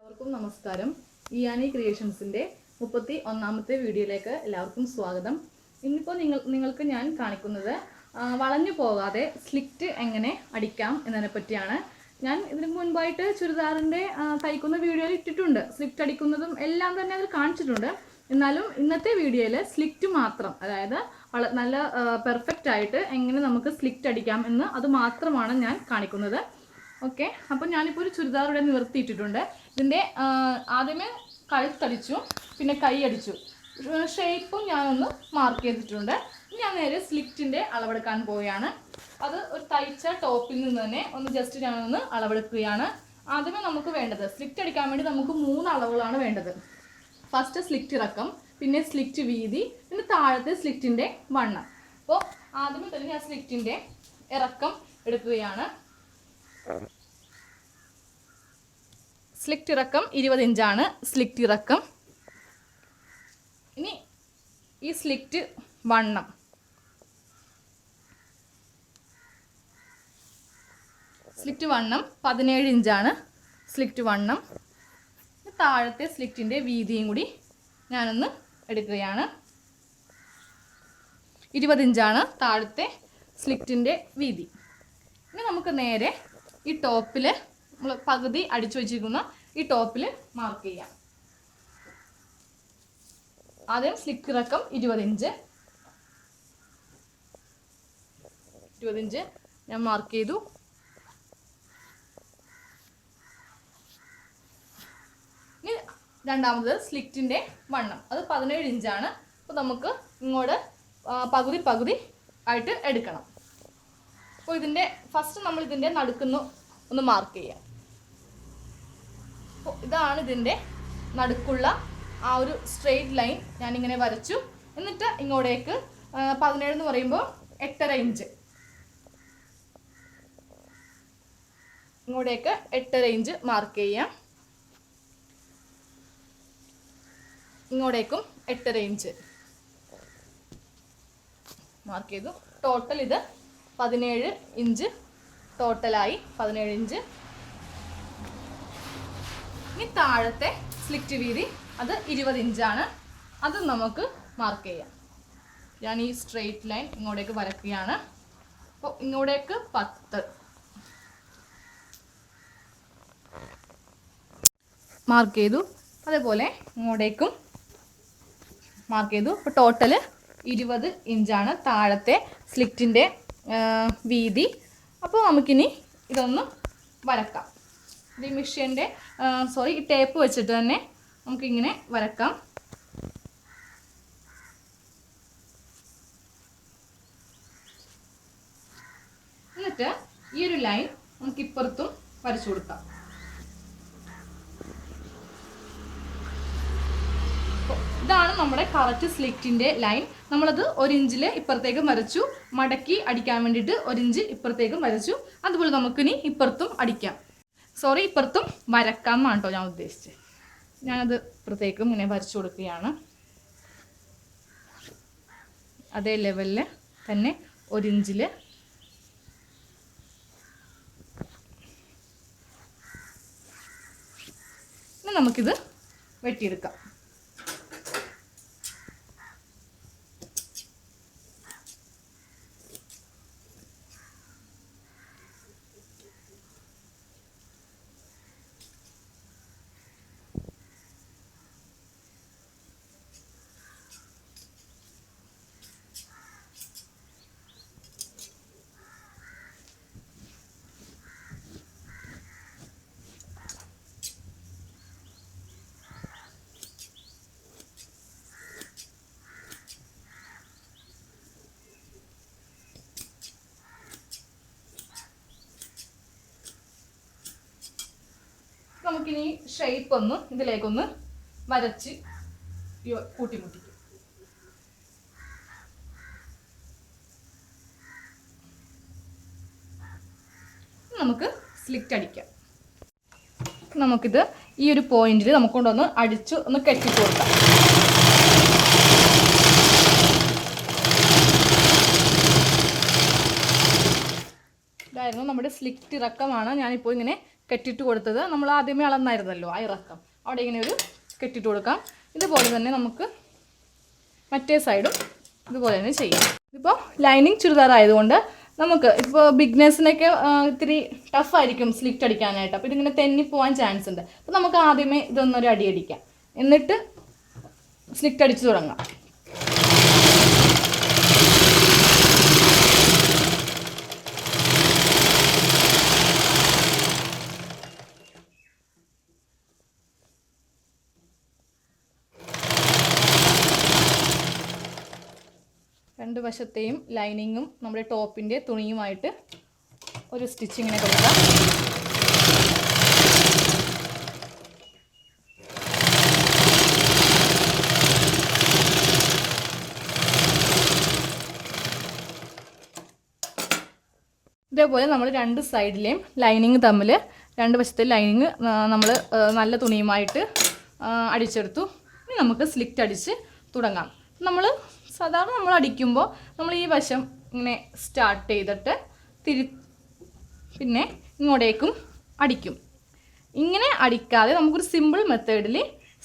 എല്ലാവർക്കും നമസ്കാരം. ഇയാനി ക്രിയേഷൻസിൻ്റെ 31ാമത്തെ വീഡിയോയിലേക്ക് എല്ലാവർക്കും സ്വാഗതം. ഇന്നിപ്പോൾ നിങ്ങൾക്ക് ഞാൻ കാണിക്കുന്നത് വളഞ്ഞു പോകാതെ സ്ലിറ്റ് എങ്ങനെ അടിക്കാം എന്നതിനെ പറ്റിയാണ്. ഞാൻ ഇതിന് മുൻപായിട്ട് ചുരിദാറിൻ്റെ തയ്ക്കുന്ന വീഡിയോയിൽ ഇട്ടിട്ടുണ്ട്. സ്ലിറ്റ് അടിക്കുന്നതും എല്ലാം തന്നെ അതിൽ കാണിച്ചിട്ടുണ്ട്. എന്നാലും ഇന്നത്തെ വീഡിയോയിൽ സ്ലിറ്റ് മാത്രം, അതായത് നല്ല പെർഫെക്റ്റ് ആയിട്ട് എങ്ങനെ നമുക്ക് സ്ലിറ്റ് അടിക്കാം എന്ന് അത് മാത്രമാണ് ഞാൻ കാണിക്കുന്നത്. ഓക്കെ, അപ്പം ഞാനിപ്പോൾ ഒരു ചുരിദാർ ഇവിടെ നിവർത്തിയിട്ടിട്ടുണ്ട്. ഇതിൻ്റെ ആദ്യമേ കഴുത്തടിച്ചു, പിന്നെ കൈ അടിച്ചു, ഷേപ്പും ഞാനൊന്ന് മാർക്ക് ചെയ്തിട്ടുണ്ട്. ഞാൻ നേരെ സ്ലിറ്റിൻ്റെ അളവെടുക്കാൻ പോവുകയാണ്. അത് ഒരു തയ്ച്ച ടോപ്പിൽ നിന്ന് തന്നെ ഒന്ന് ജസ്റ്റ് ഞാനൊന്ന് അളവെടുക്കുകയാണ്. ആദ്യമേ നമുക്ക് വേണ്ടത്, സ്ലിറ്റ് അടിക്കാൻ വേണ്ടി നമുക്ക് 3 അളവുകളാണ് വേണ്ടത്. ഫസ്റ്റ് സ്ലിറ്റ് ഇറക്കം, പിന്നെ സ്ലിറ്റ് വീതി, പിന്നെ താഴത്തെ സ്ലിറ്റിൻ്റെ വണ്ണം. അപ്പോൾ ആദ്യമേ തന്നെ ഞാൻ സ്ലിറ്റിൻ്റെ ഇറക്കം എടുക്കുകയാണ്. സ്ലിറ്റ് ഇറക്കം 20 ഇഞ്ചാണ് സ്ലിറ്റ് ഇറക്കം. ഇനി ഈ സ്ലിറ്റ് വണ്ണം, സ്ലിറ്റ് വണ്ണം 17 ഇഞ്ചാണ് സ്ലിറ്റ് വണ്ണം. താഴത്തെ സ്ലിറ്റിൻ്റെ വീതിയും കൂടി ഞാനൊന്ന് എടുക്കുകയാണ്. 20 ഇഞ്ചാണ് താഴത്തെ സ്ലിറ്റിൻ്റെ വീതി. ഇനി നമുക്ക് നേരെ ഈ ടോപ്പിൽ നമ്മൾ പകുതി അടിച്ചു വെച്ചിരിക്കുന്ന ഈ ടോപ്പിൽ മാർക്ക് ചെയ്യാം. ആദ്യം സ്ലിറ്റ് ഇറക്കം 20 ഇഞ്ച് ഞാൻ മാർക്ക് ചെയ്തു. ഇനി രണ്ടാമത് സ്ലിറ്റിൻ്റെ വണ്ണം, അത് 17 ഇഞ്ചാണ്. അപ്പോൾ നമുക്ക് ഇങ്ങോട്ട് പകുതി ആയിട്ട് എടുക്കണം. അപ്പോൾ ഇതിൻ്റെ ഫസ്റ്റ് നമ്മൾ ഇതിൻ്റെ നടുക്കുന്ന് ഒന്ന് മാർക്ക് ചെയ്യാം. അപ്പോൾ ഇതാണ് ഇതിൻ്റെ നടുക്കുള്ള ആ ഒരു സ്ട്രെയിറ്റ് ലൈൻ ഞാനിങ്ങനെ വരച്ചു. എന്നിട്ട് ഇങ്ങോട്ടേക്ക് 17 എന്ന് പറയുമ്പോൾ 8.5 ഇഞ്ച്, ഇങ്ങോട്ടേക്ക് 8.5 ഇഞ്ച് മാർക്ക് ചെയ്യാം. ഇങ്ങോട്ടേക്കും 8.5 ഇഞ്ച് മാർക്ക് ചെയ്തു. ടോട്ടൽ ഇത് 17 ഇഞ്ച് ടോട്ടലായി, 17 ഇഞ്ച്. ഇനി താഴത്തെ സ്ലിറ്റ് വീതി അത് 20 ഇഞ്ചാണ്. അത് നമുക്ക് മാർക്ക് ചെയ്യാം. ഞാൻ ഈ സ്ട്രെയിറ്റ് ലൈൻ ഇങ്ങോട്ടേക്ക് വരയ്ക്കുകയാണ്. അപ്പോൾ ഇങ്ങോട്ടേക്ക് 10 മാർക്ക് ചെയ്തു. അതേപോലെ ഇങ്ങോട്ടേക്കും മാർക്ക് ചെയ്തു. അപ്പോൾ ടോട്ടൽ 20 ഇഞ്ചാണ് താഴത്തെ സ്ലിറ്റിൻ്റെ വീതി. അപ്പോൾ നമുക്കിനി ഇതൊന്ന് വരക്കാം. ഈ മെഷീൻ്റെ ഈ ടേപ്പ് വെച്ചിട്ട് തന്നെ നമുക്കിങ്ങനെ വരക്കാം. എന്നിട്ട് ഈ ഒരു ലൈൻ നമുക്ക് ഇപ്പുറത്തും വരച്ചു കൊടുക്കാം. ഇതാണ് നമ്മുടെ കറക്റ്റ് സ്ലിറ്റിൻ്റെ ലൈൻ. നമ്മളത് 1 ഇഞ്ചിൽ ഇപ്പുറത്തേക്കും വരച്ചു, മടക്കി അടിക്കാൻ വേണ്ടിയിട്ട് 1 ഇഞ്ച് ഇപ്പുറത്തേക്കും വരച്ചു. അതുപോലെ നമുക്കിനി ഇപ്പുറത്തും അടിക്കാം. ഇപ്പുറത്തും വരക്കാം എന്നാണ് കേട്ടോ ഞാൻ ഉദ്ദേശിച്ചത്. ഞാനത് ഇപ്പുറത്തേക്കും ഇങ്ങനെ വരച്ചു കൊടുക്കുകയാണ്. അതേ ലെവലിൽ തന്നെ 1 ഇഞ്ചിൽ നമുക്കിത് വെട്ടിയെടുക്കാം. നമുക്കിനി ഷേപ്പ് ഒന്ന് ഇതിലേക്കൊന്ന് വരച്ച് കൂട്ടിമുട്ടിക്കും. നമുക്ക് സ്ലിറ്റ് അടിക്കാം. നമുക്കിത് ഈ ഒരു പോയിന്റിൽ നമുക്ക് കൊണ്ടൊന്ന് അടിച്ച് ഒന്ന് കെട്ടിട്ട് കൊടുക്കാം. ഇതായിരുന്നു നമ്മുടെ സ്ലിറ്റ് ഇറക്കമാണ് ഞാനിപ്പോൾ ഇങ്ങനെ കെട്ടിട്ട് കൊടുത്തത് നമ്മൾ ആദ്യമേ അളന്നായിരുന്നല്ലോ ആ ഇറക്കം, അവിടെ ഇങ്ങനെ ഒരു കെട്ടിട്ട് കൊടുക്കാം. ഇതുപോലെ തന്നെ നമുക്ക് മറ്റേ സൈഡും ഇതുപോലെ തന്നെ ചെയ്യാം. ഇതിപ്പോൾ ലൈനിങ് ചുരിദാർ ആയതുകൊണ്ട് നമുക്ക് ഇപ്പോൾ ബിഗ്നേഴ്സിനൊക്കെ ഇത്തിരി ടഫായിരിക്കും സ്ലിറ്റ് അടിക്കാനായിട്ട്. അപ്പോൾ ഇതിങ്ങനെ തെന്നിപ്പോവാൻ ചാൻസ് ഉണ്ട്. അപ്പോൾ നമുക്ക് ആദ്യമേ ഇതൊന്നൊരു അടി അടിക്കാം, എന്നിട്ട് സ്ലിറ്റ് അടിച്ച് തുടങ്ങാം. രണ്ട് വശത്തെയും ലൈനിങ്ങും നമ്മുടെ ടോപ്പിൻ്റെ തുണിയുമായിട്ട് ഒരു സ്റ്റിച്ചിങ്ങിനെ കൊടുക്കാം. ഇതേപോലെ നമ്മൾ രണ്ട് സൈഡിലെയും ലൈനിങ് തമ്മിൽ, രണ്ട് വശത്തെ ലൈനിങ് നമ്മൾ നല്ല തുണിയുമായിട്ട് അടിച്ചെടുത്തു. ഇനി നമുക്ക് സ്ലിറ്റ് അടിച്ച് തുടങ്ങാം. സാധാരണ നമ്മൾ അടിക്കുമ്പോൾ നമ്മൾ ഈ വശം ഇങ്ങനെ സ്റ്റാർട്ട് ചെയ്തിട്ട് പിന്നെ ഇങ്ങോട്ടേക്കും അടിക്കും. ഇങ്ങനെ അടിക്കാതെ നമുക്കൊരു സിമ്പിൾ മെത്തേഡിൽ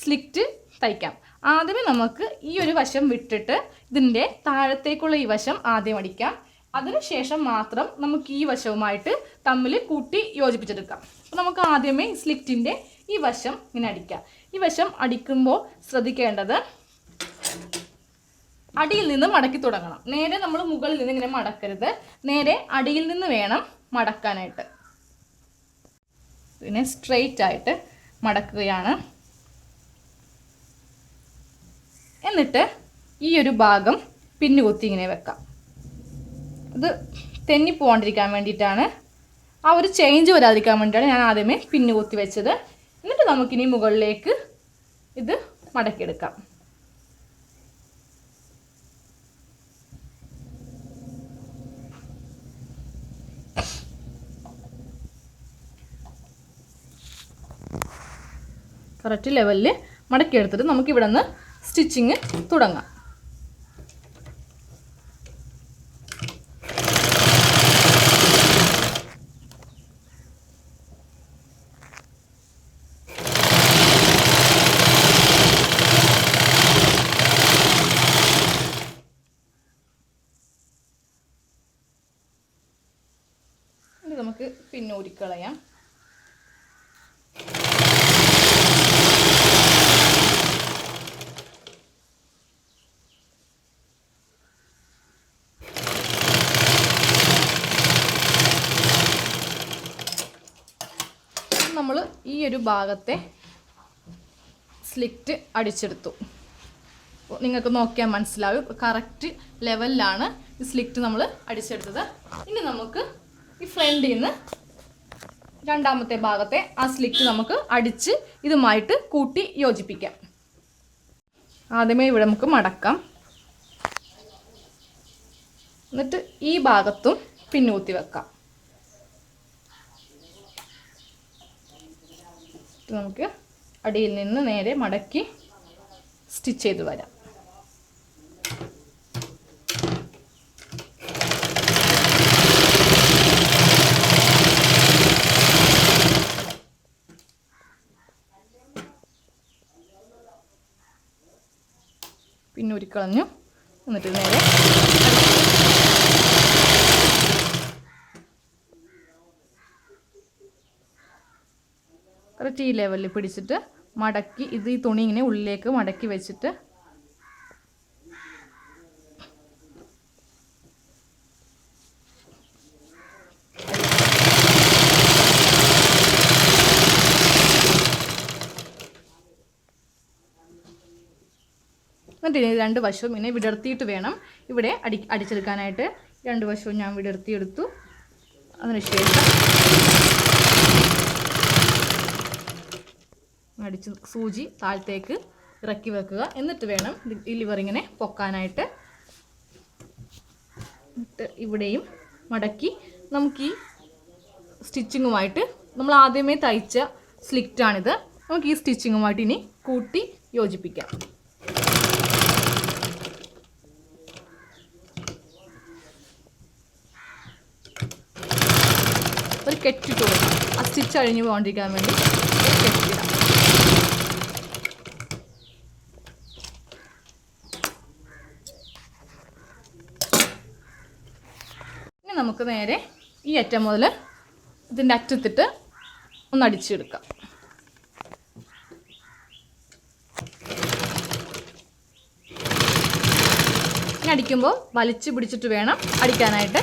സ്ലിറ്റ് തയ്ക്കാം. ആദ്യമേ നമുക്ക് ഈ ഒരു വശം വിട്ടിട്ട് ഇതിൻ്റെ താഴത്തേക്കുള്ള ഈ വശം ആദ്യം അടിക്കാം. അതിനുശേഷം മാത്രം നമുക്ക് ഈ വശവുമായിട്ട് തമ്മിൽ കൂട്ടി യോജിപ്പിച്ചെടുക്കാം. അപ്പോൾ നമുക്ക് ആദ്യമേ സ്ലിറ്റിൻ്റെ ഈ വശം ഇങ്ങനെ അടിക്കാം. ഈ വശം അടിക്കുമ്പോൾ ശ്രദ്ധിക്കേണ്ടത് അടിയിൽ നിന്ന് മടക്കി തുടങ്ങണം. നേരെ നമ്മൾ മുകളിൽ നിന്ന് ഇങ്ങനെ മടക്കരുത്, നേരെ അടിയിൽ നിന്ന് വേണം മടക്കാനായിട്ട്. പിന്നെ സ്ട്രെയിറ്റ് ആയിട്ട് മടക്കുകയാണ്. എന്നിട്ട് ഈ ഒരു ഭാഗം പിന്നുകുത്തി ഇങ്ങനെ വെക്കാം. ഇത് തെന്നിപ്പോകാണ്ടിരിക്കാൻ വേണ്ടിയിട്ടാണ്, ആ ഒരു ചേഞ്ച് വരാതിരിക്കാൻ വേണ്ടിയിട്ടാണ് ഞാൻ ആദ്യമേ പിന്നുകുത്തി വെച്ചത്. എന്നിട്ട് നമുക്കിനി മുകളിലേക്ക് ഇത് മടക്കിയെടുക്കാം. കറക്റ്റ് ലെവലിൽ മടക്കിയെടുത്തിട്ട് നമുക്കിവിടെ നിന്ന് സ്റ്റിച്ചിങ് തുടങ്ങാം. ഇത് നമുക്ക് പിന്നൂരിക്കളയാം. നമ്മൾ ഈ ഒരു ഭാഗത്തെ സ്ലിറ്റ് അടിച്ചെടുത്തു. നിങ്ങൾക്ക് നോക്കിയാൽ മനസ്സിലാവും കറക്റ്റ് ലെവലിലാണ് ഈ സ്ലിറ്റ് നമ്മൾ അടിച്ചെടുത്തത്. ഇനി നമുക്ക് ഈ ഫ്രണ്ടിൽ നിന്ന് രണ്ടാമത്തെ ഭാഗത്തെ ആ സ്ലിറ്റ് നമുക്ക് അടിച്ച് ഇതുമായിട്ട് കൂട്ടി യോജിപ്പിക്കാം. ആദ്യമേ ഇവിടെ നമുക്ക് മടക്കാം. എന്നിട്ട് ഈ ഭാഗത്തും പിന്നൂത്തി വെക്കാം. നമുക്ക് അടിയിൽ നിന്ന് നേരെ മടക്കി സ്റ്റിച്ച് ചെയ്ത് വരാം. പിന്നൂരിക്കളഞ്ഞു. എന്നിട്ട് നേരെ കറക്റ്റ് ഈ ലെവലിൽ പിടിച്ചിട്ട് മടക്കി ഈ തുണി ഇങ്ങനെ ഉള്ളിലേക്ക് മടക്കി വെച്ചിട്ട് എന്നിട്ട് രണ്ട് വശവും ഇങ്ങനെ വിടർത്തിയിട്ട് വേണം ഇവിടെ അടിച്ചെടുക്കാനായിട്ട്. രണ്ട് വശവും ഞാൻ വിടർത്തിയെടുത്തു. അതിനുശേഷം അടിച്ച് സൂചി താഴത്തേക്ക് ഇറക്കി വെക്കുക. എന്നിട്ട് വേണം ഈ ലിവർ ഇങ്ങനെ പൊക്കാനായിട്ട്. എന്നിട്ട് ഇവിടെയും മടക്കി നമുക്ക് ഈ സ്റ്റിച്ചിങ്ങുമായിട്ട് നമ്മൾ ആദ്യമേ തയ്ച്ച സ്ലിറ്റാണിത്. നമുക്ക് ഈ സ്റ്റിച്ചിങ്ങുമായിട്ട് ഇനി കൂട്ടി യോജിപ്പിക്കാം. ഒരു കെട്ടിട്ട് കൊടുക്കാം. ആ സ്റ്റിച്ച് അഴിഞ്ഞു പോകാണ്ടിരിക്കാൻ വേണ്ടി കെട്ടിടാം. ഇനി നമുക്ക് നേരെ ഈ അറ്റം മുതൽ ഇതിൻ്റെ അറ്റത്തിട്ട് ഒന്ന് അടിച്ചെടുക്കാം. അടിക്കുമ്പോൾ വലിച്ചു പിടിച്ചിട്ട് വേണം അടിക്കാനായിട്ട്.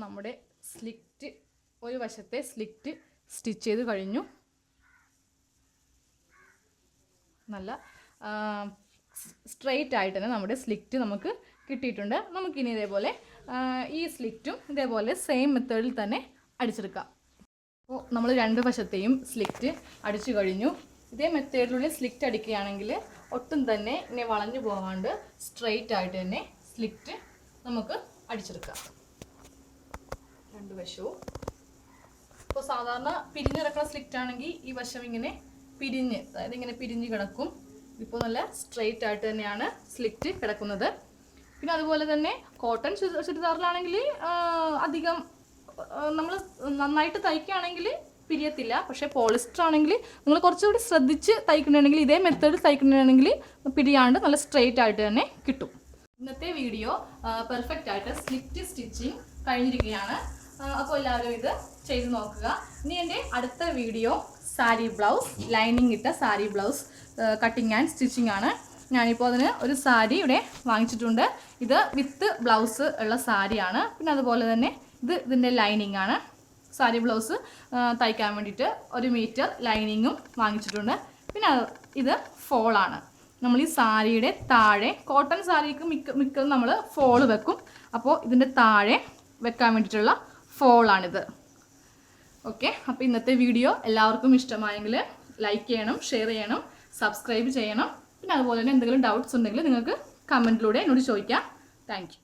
നമ്മുടെ സ്ലിറ്റ് ഒരു വശത്തെ സ്ലിറ്റ് സ്റ്റിച്ച് ചെയ്ത് കഴിഞ്ഞു. നല്ല സ്ട്രെയിറ്റ് ആയിട്ട് തന്നെ നമ്മുടെ സ്ലിറ്റ് നമുക്ക് കിട്ടിയിട്ടുണ്ട്. നമുക്കിനി ഇതേപോലെ ഈ സ്ലിറ്റും ഇതേപോലെ സെയിം മെത്തേഡിൽ തന്നെ അടിച്ചെടുക്കാം. അപ്പോൾ നമ്മൾ രണ്ട് വശത്തെയും സ്ലിറ്റ് അടിച്ചു കഴിഞ്ഞു. ഇതേ മെത്തേഡിലുള്ള സ്ലിറ്റ് അടിക്കുകയാണെങ്കിൽ ഒട്ടും തന്നെ ഇനി വളഞ്ഞു പോകാണ്ട് സ്ട്രെയിറ്റ് ആയിട്ട് തന്നെ സ്ലിറ്റ് നമുക്ക് അടിച്ചെടുക്കാം രണ്ട് വശവും. ഇപ്പോൾ സാധാരണ പിരിഞ്ഞിറക്കുന്ന സ്ലിറ്റ് ആണെങ്കിൽ ഈ വശം ഇങ്ങനെ പിരിഞ്ഞ്, അതായത് ഇങ്ങനെ പിരിഞ്ഞ് കിടക്കും. ഇപ്പോൾ നല്ല സ്ട്രെയിറ്റ് ആയിട്ട് തന്നെയാണ് സ്ലിറ്റ് കിടക്കുന്നത്. പിന്നെ അതുപോലെ തന്നെ കോട്ടൺ ചുരിദാറിലാണെങ്കിൽ അധികം നമ്മൾ നന്നായിട്ട് തയ്ക്കുകയാണെങ്കിൽ പിരിയത്തില്ല. പക്ഷേ പോളിസ്റ്റർ ആണെങ്കിൽ നിങ്ങൾ കുറച്ചുകൂടി ശ്രദ്ധിച്ച് തയ്ക്കണമെങ്കിൽ ഇതേ മെത്തേഡിൽ തയ്ക്കണമെങ്കിൽ പിരിയാണ്ട് നല്ല സ്ട്രെയിറ്റ് ആയിട്ട് തന്നെ കിട്ടും. ഇന്നത്തെ വീഡിയോ പെർഫെക്റ്റ് ആയിട്ട് സ്ലിറ്റ് സ്റ്റിച്ചിങ് കഴിഞ്ഞിരിക്കുകയാണ്. അപ്പോൾ എല്ലാവരും ഇത് ചെയ്ത് നോക്കുക. ഇനി എൻ്റെ അടുത്ത വീഡിയോ സാരി ബ്ലൗസ്, ലൈനിങ് ഇട്ട sari blouse cutting and stitching ആണ്. ഞാനിപ്പോൾ അതിന് ഒരു സാരി ഇവിടെ വാങ്ങിച്ചിട്ടുണ്ട്. ഇത് വിത്ത് ബ്ലൗസ് ഉള്ള സാരിയാണ്. പിന്നെ അതുപോലെ തന്നെ ഇതിൻ്റെ ലൈനിങ് ആണ്. സാരി ബ്ലൗസ് തയ്ക്കാൻ വേണ്ടിയിട്ട് 1 മീറ്റർ ലൈനിങ്ങും വാങ്ങിച്ചിട്ടുണ്ട്. പിന്നെ ഇത് ഫോളാണ്. നമ്മൾ ഈ സാരിയുടെ താഴെ, കോട്ടൺ സാരിക്ക് മിക്ക നമ്മൾ ഫോള് വെക്കും. അപ്പോൾ ഇതിൻ്റെ താഴെ വെക്കാൻ വേണ്ടിയിട്ടുള്ള ഫോളാണിത്. ഓക്കെ, അപ്പോൾ ഇന്നത്തെ വീഡിയോ എല്ലാവർക്കും ഇഷ്ടമായെങ്കിൽ ലൈക്ക് ചെയ്യണം, ഷെയർ ചെയ്യണം, സബ്സ്ക്രൈബ് ചെയ്യണം. പിന്നെ അതുപോലെ തന്നെ എന്തെങ്കിലും ഡൗട്ട്സ് ഉണ്ടെങ്കിൽ നിങ്ങൾക്ക് കമൻറ്റിലൂടെ എന്നോട് ചോദിക്കാം. Thank you.